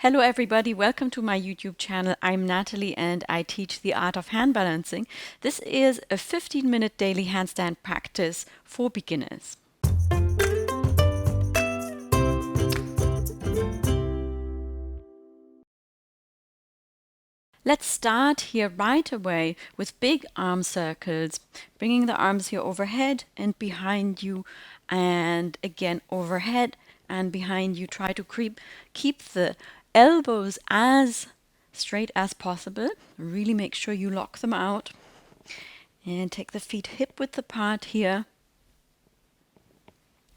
Hello everybody, welcome to my YouTube channel. I'm Natalie and I teach the art of hand balancing. This is a 15-minute daily handstand practice for beginners. Let's start here right away with big arm circles, bringing the arms here overhead and behind you, and again overhead and behind you. Try to keep the elbows as straight as possible. Really make sure you lock them out. And take the feet hip width apart here.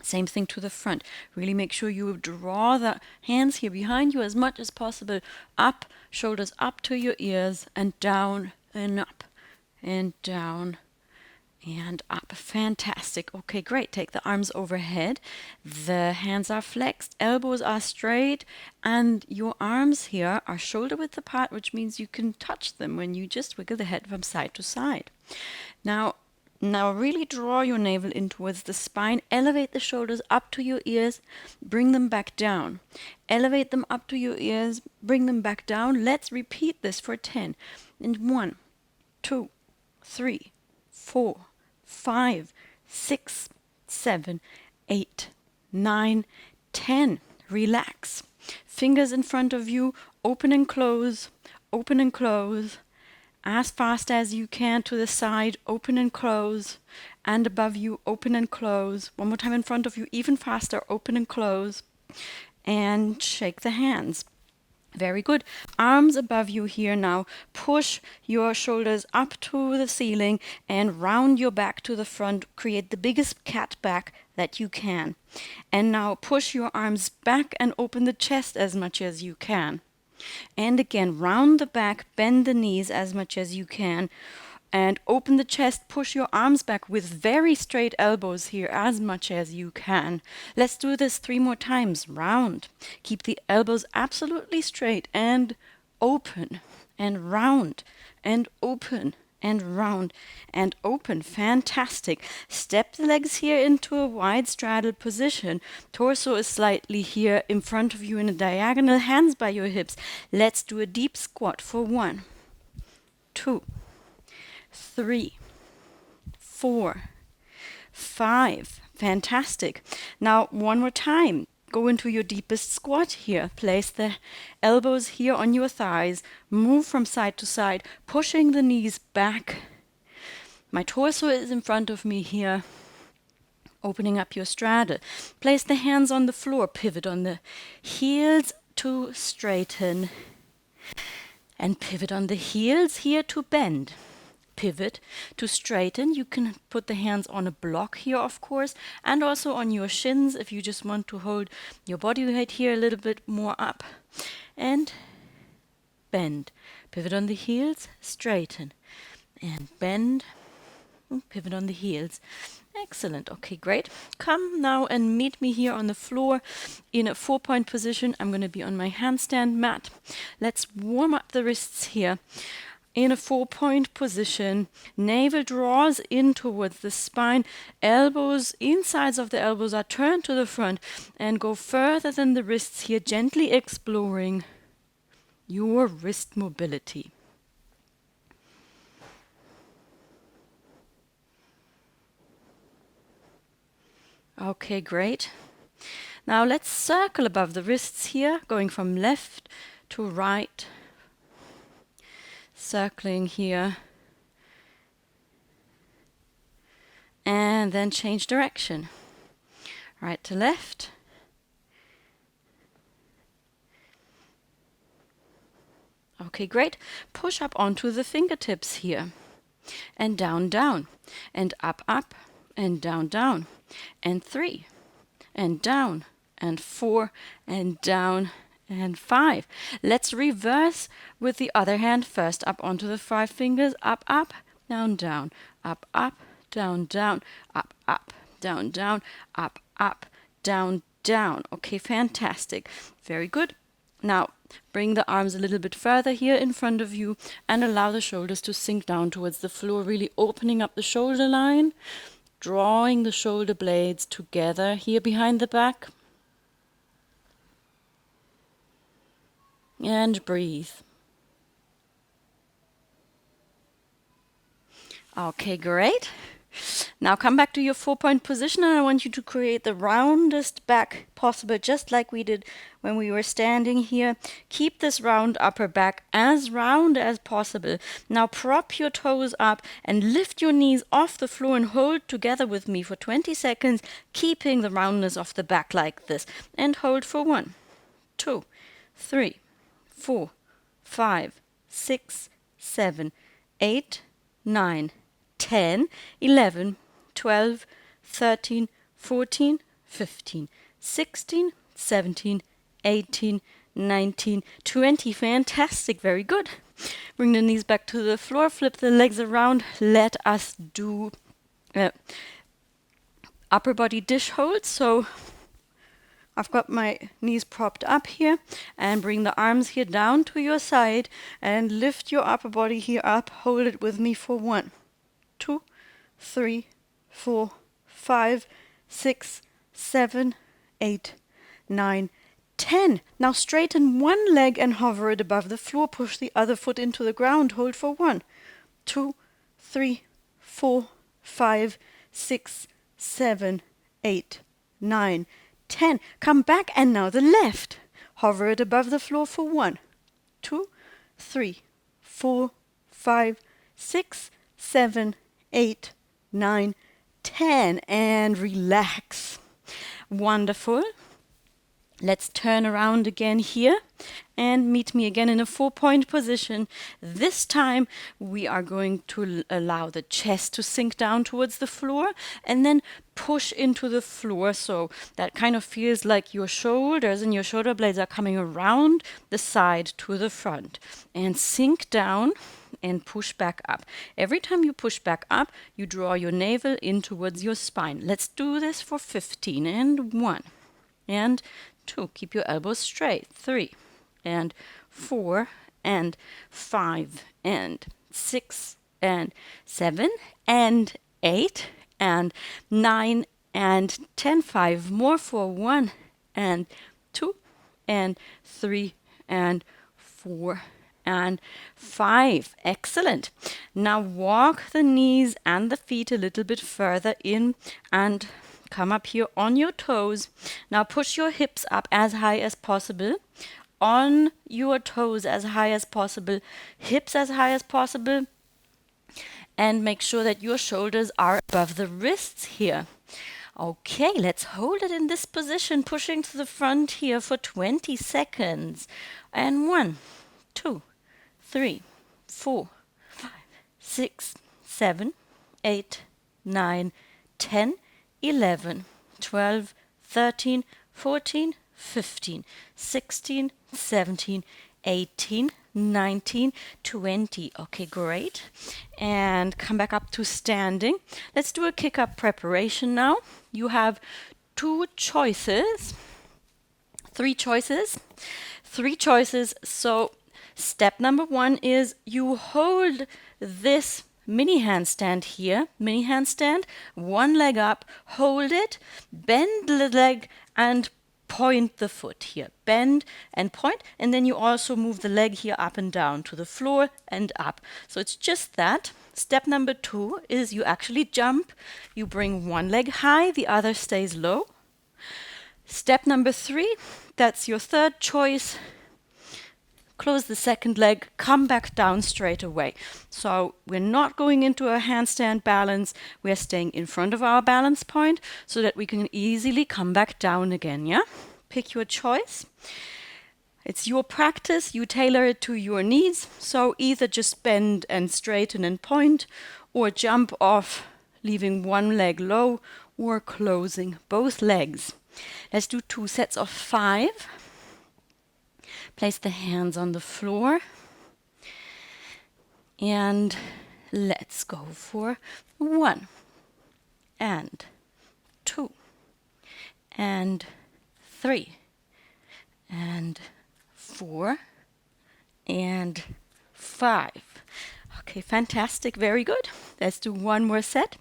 Same thing to the front. Really make sure you draw the hands here behind you as much as possible. Up, shoulders up to your ears, and down and up and down and up. Fantastic. Okay, great. Take the arms overhead. The hands are flexed, elbows are straight, and your arms here are shoulder width apart, which means you can touch them when you just wiggle the head from side to side. Now really draw your navel in towards the spine, elevate the shoulders up to your ears, bring them back down. Elevate them up to your ears, bring them back down. Let's repeat this for 10. And 1, 2, 3, 4, 5, 6, 7, 8, 9, 10. Relax. Fingers in front of you, open and close, open and close. As fast as you can to the side, open and close, and above you, open and close. One more time in front of you, even faster, open and close, and shake the hands. Very good. Arms above you here now. Push your shoulders up to the ceiling and round your back to the front. Create the biggest cat back that you can. And now push your arms back and open the chest as much as you can. And again, round the back, bend the knees as much as you can, and open the chest, push your arms back with very straight elbows here as much as you can. Let's do this 3 more times. Round. Keep the elbows absolutely straight and open and round and open and round and open. Fantastic. Step the legs here into a wide straddle position. Torso is slightly here in front of you in a diagonal, hands by your hips. Let's do a deep squat for 1, 2, 3, 4, 5. Fantastic. Now one more time. Go into your deepest squat here. Place the elbows here on your thighs. Move from side to side, pushing the knees back. My torso is in front of me here. Opening up your straddle. Place the hands on the floor. Pivot on the heels to straighten. And pivot on the heels here to bend. Pivot to straighten. You can put the hands on a block here, of course, and also on your shins if you just want to hold your body weight here a little bit more up. And bend. Pivot on the heels, straighten. And bend. Pivot on the heels. Excellent. Okay, great. Come now and meet me here on the floor in a 4-point position. I'm going to be on my handstand mat. Let's warm up the wrists here. In a 4-point position, navel draws in towards the spine, elbows, insides of the elbows are turned to the front and go further than the wrists here, gently exploring your wrist mobility. Okay, great. Now let's circle above the wrists here, going from left to right. Circling here, and then change direction. Right to left, okay, great. Push up onto the fingertips here, and down, down, and up, up, and down, down, and 3, and down, and 4, and down, and 5. Let's reverse with the other hand. First up onto the 5 fingers, up, up, down, down, up, up, down, down, up, up, down, down, up, up, down, down. Okay, fantastic. Very good. Now, bring the arms a little bit further here in front of you and allow the shoulders to sink down towards the floor, really opening up the shoulder line, drawing the shoulder blades together here behind the back. And breathe. Okay, great. Now come back to your 4-point position, and I want you to create the roundest back possible, just like we did when we were standing here. Keep this round upper back as round as possible. Now prop your toes up and lift your knees off the floor and hold together with me for 20 seconds, keeping the roundness of the back like this. And hold for 1, 2, 3, 4, 5, 6, 7, 8, 9, 10, 11, 12, 13, 14, 15, 16, 17, 18, 19, 20. Fantastic, very good. Bring the knees back to the floor, flip the legs around. Let us do upper body dish hold. So I've got my knees propped up here, and bring the arms here down to your side and lift your upper body here up. Hold it with me for 1, 2, 3, 4, 5, 6, 7, 8, 9, 10. Now straighten one leg and hover it above the floor. Push the other foot into the ground. Hold for 1, 2, 3, 4, 5, 6, 7, 8, 9, 10. Come back, and now the left. Hover it above the floor for 1, 2, 3, 4, 5, 6, 7, 8, 9, 10. And relax. Wonderful. Let's turn around again here and meet me again in a 4-point position. This time we are going to allow the chest to sink down towards the floor and then push into the floor. So that kind of feels like your shoulders and your shoulder blades are coming around the side to the front. And sink down and push back up. Every time you push back up, you draw your navel in towards your spine. Let's do this for 15. And 1 and 2. Keep your elbows straight. 3 and 4 and 5 and 6 and 7 and 8 and 9 and 10. 5 more for 1 and 2 and 3 and 4 and 5. Excellent. Now walk the knees and the feet a little bit further in and come up here on your toes. Now push your hips up as high as possible. On your toes as high as possible. Hips as high as possible. And make sure that your shoulders are above the wrists here. Okay, let's hold it in this position, pushing to the front here for 20 seconds. And 1, 2, 3, 4, 5, 6, 7, 8, 9, 10, 11, 12, 13, 14, 15, 16, 17, 18, 19, 20. Okay, great. And come back up to standing. Let's do a kick-up preparation now. You have 3 choices. So step number 1 is you hold this mini handstand here, one leg up, hold it, bend the leg and point the foot here. Bend and point, and then you also move the leg here up and down to the floor and up. So it's just that. Step number 2 is you actually jump. You bring one leg high, the other stays low. Step number 3, that's your third choice. Close the second leg, come back down straight away. So we're not going into a handstand balance. We're staying in front of our balance point so that we can easily come back down again, yeah? Pick your choice. It's your practice. You tailor it to your needs. So either just bend and straighten and point, or jump off, leaving one leg low, or closing both legs. Let's do 2 sets of 5. Place the hands on the floor. And let's go for 1 and 2 and 3 and 4 and 5. Okay, fantastic. Very good. Let's do one more set.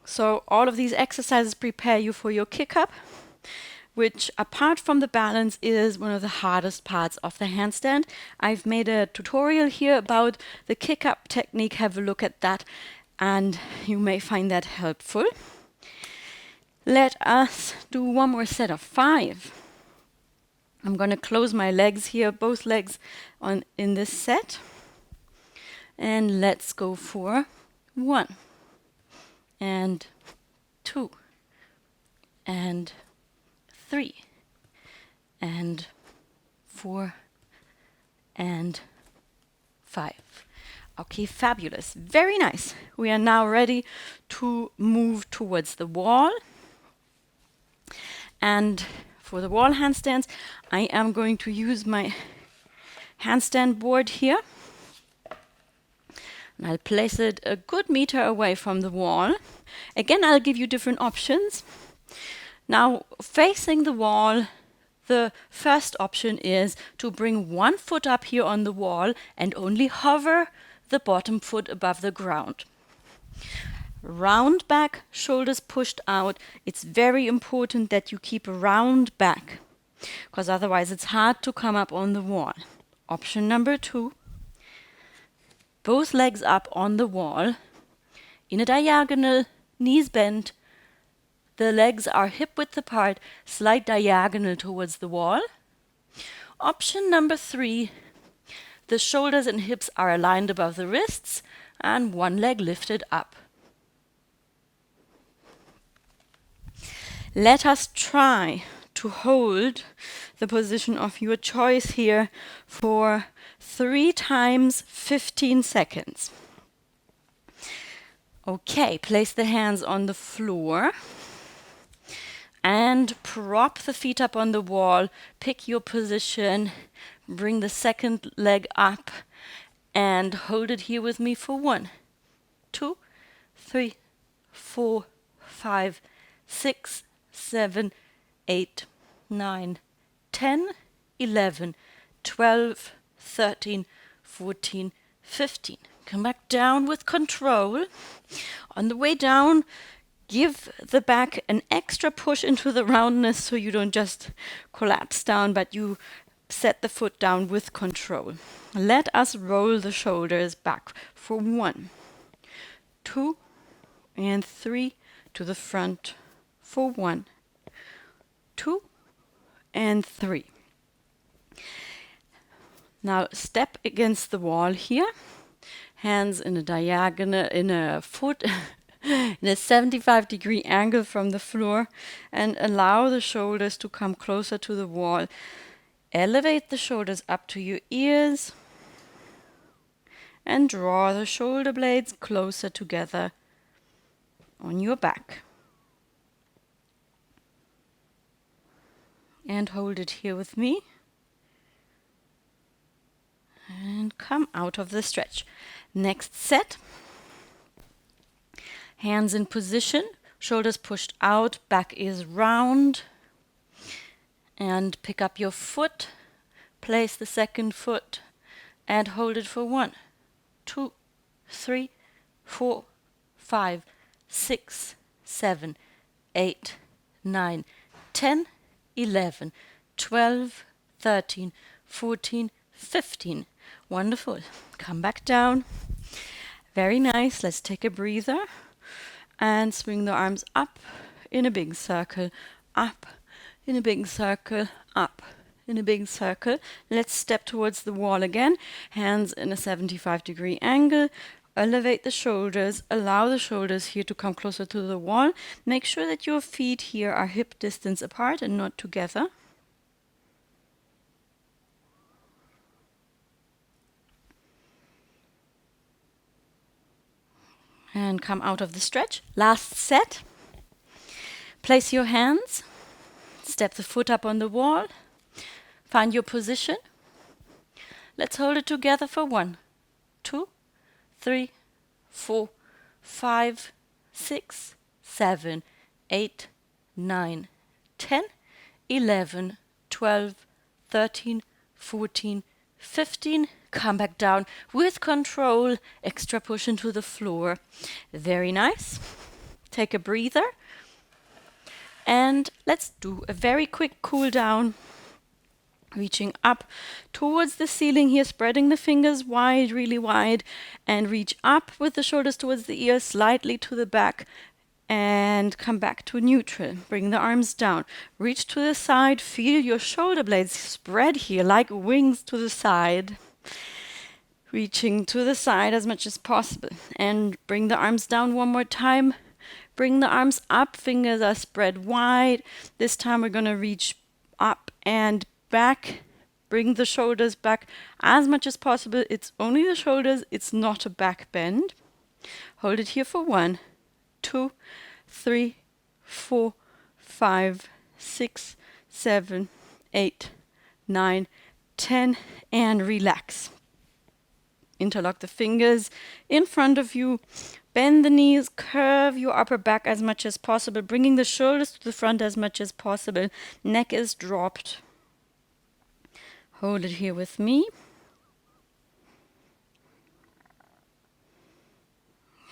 So all of these exercises prepare you for your kick up. which apart from the balance is one of the hardest parts of the handstand. I've made a tutorial here about the kick-up technique. Have a look at that and you may find that helpful. Let us do one more set of 5. I'm going to close my legs here, both legs in this set. And let's go for 1 and 2 and 3 and 4 and 5. Okay, fabulous. Very nice. We are now ready to move towards the wall. And for the wall handstands, I am going to use my handstand board here. And I'll place it a good meter away from the wall. Again, I'll give you different options. Now, facing the wall, the first option is to bring one foot up here on the wall and only hover the bottom foot above the ground. Round back, shoulders pushed out. It's very important that you keep a round back, because otherwise it's hard to come up on the wall. Option number 2, both legs up on the wall, in a diagonal, knees bent. The legs are hip width apart, slight diagonal towards the wall. Option number 3, the shoulders and hips are aligned above the wrists and one leg lifted up. Let us try to hold the position of your choice here for 3 times 15 seconds. Okay, place the hands on the floor and prop the feet up on the wall. Pick your position, bring the second leg up and hold it here with me for 1, 2, 3, 4, 5, 6, 7, 8, 9, 10, 11, 12, 13, 14, 15. Come back down with control. On the way down, give the back an extra push into the roundness so you don't just collapse down, but you set the foot down with control. Let us roll the shoulders back for 1, 2, and 3 to the front for 1, 2, and 3. Now step against the wall here, hands in a diagonal, in a foot, in a 75-degree angle from the floor, and allow the shoulders to come closer to the wall. Elevate the shoulders up to your ears and draw the shoulder blades closer together on your back. And hold it here with me. And come out of the stretch. Next set. Hands in position, shoulders pushed out, back is round. And pick up your foot, place the second foot, and hold it for 1, 2, 3, 4, 5, 6, 7, 8, 9, 10, 11, 12, 13, 14, 15. Wonderful. Come back down. Very nice. Let's take a breather and swing the arms up in a big circle, up in a big circle, up in a big circle. Let's step towards the wall again. Hands in a 75-degree angle. Elevate the shoulders. Allow the shoulders here to come closer to the wall. Make sure that your feet here are hip distance apart and not together. And come out of the stretch. Last set. Place your hands. Step the foot up on the wall. Find your position. Let's hold it together for 1, 2, 3, 4, 5, 6, 7, 8, 9, 10, 11, 12, 13, 14, 15. Come back down with control. Extra push into the floor. Very nice. Take a breather. And let's do a very quick cool down. Reaching up towards the ceiling here, spreading the fingers wide, really wide, and reach up with the shoulders towards the ears, slightly to the back, and come back to neutral. Bring the arms down. Reach to the side. Feel your shoulder blades spread here like wings to the side. Reaching to the side as much as possible. And bring the arms down one more time. Bring the arms up. Fingers are spread wide. This time we're going to reach up and back. Bring the shoulders back as much as possible. It's only the shoulders. It's not a back bend. Hold it here for 1, 2, 3, 4, 5, 6, 7, 8, 9, 10, and relax. Interlock the fingers in front of you. Bend the knees, curve your upper back as much as possible, bringing the shoulders to the front as much as possible. Neck is dropped. Hold it here with me.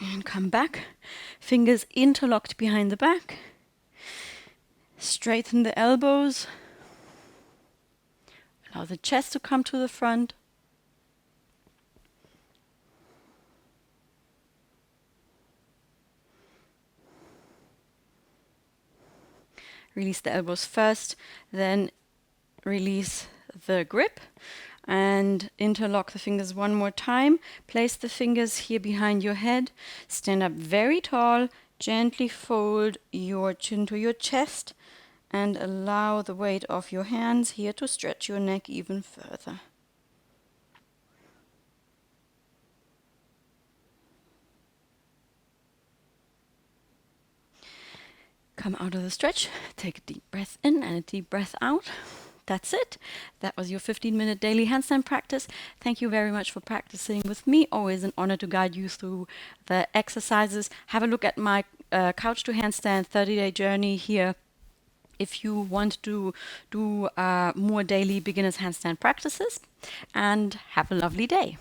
And come back. Fingers interlocked behind the back. Straighten the elbows. Allow the chest to come to the front. Release the elbows first, then release the grip and interlock the fingers one more time. Place the fingers here behind your head. Stand up very tall. Gently fold your chin to your chest and allow the weight of your hands here to stretch your neck even further. Come out of the stretch, take a deep breath in and a deep breath out. That's it. That was your 15-minute daily handstand practice. Thank you very much for practicing with me. Always an honor to guide you through the exercises. Have a look at my Couch to Handstand 30-day journey here if you want to do more daily beginners handstand practices. And have a lovely day.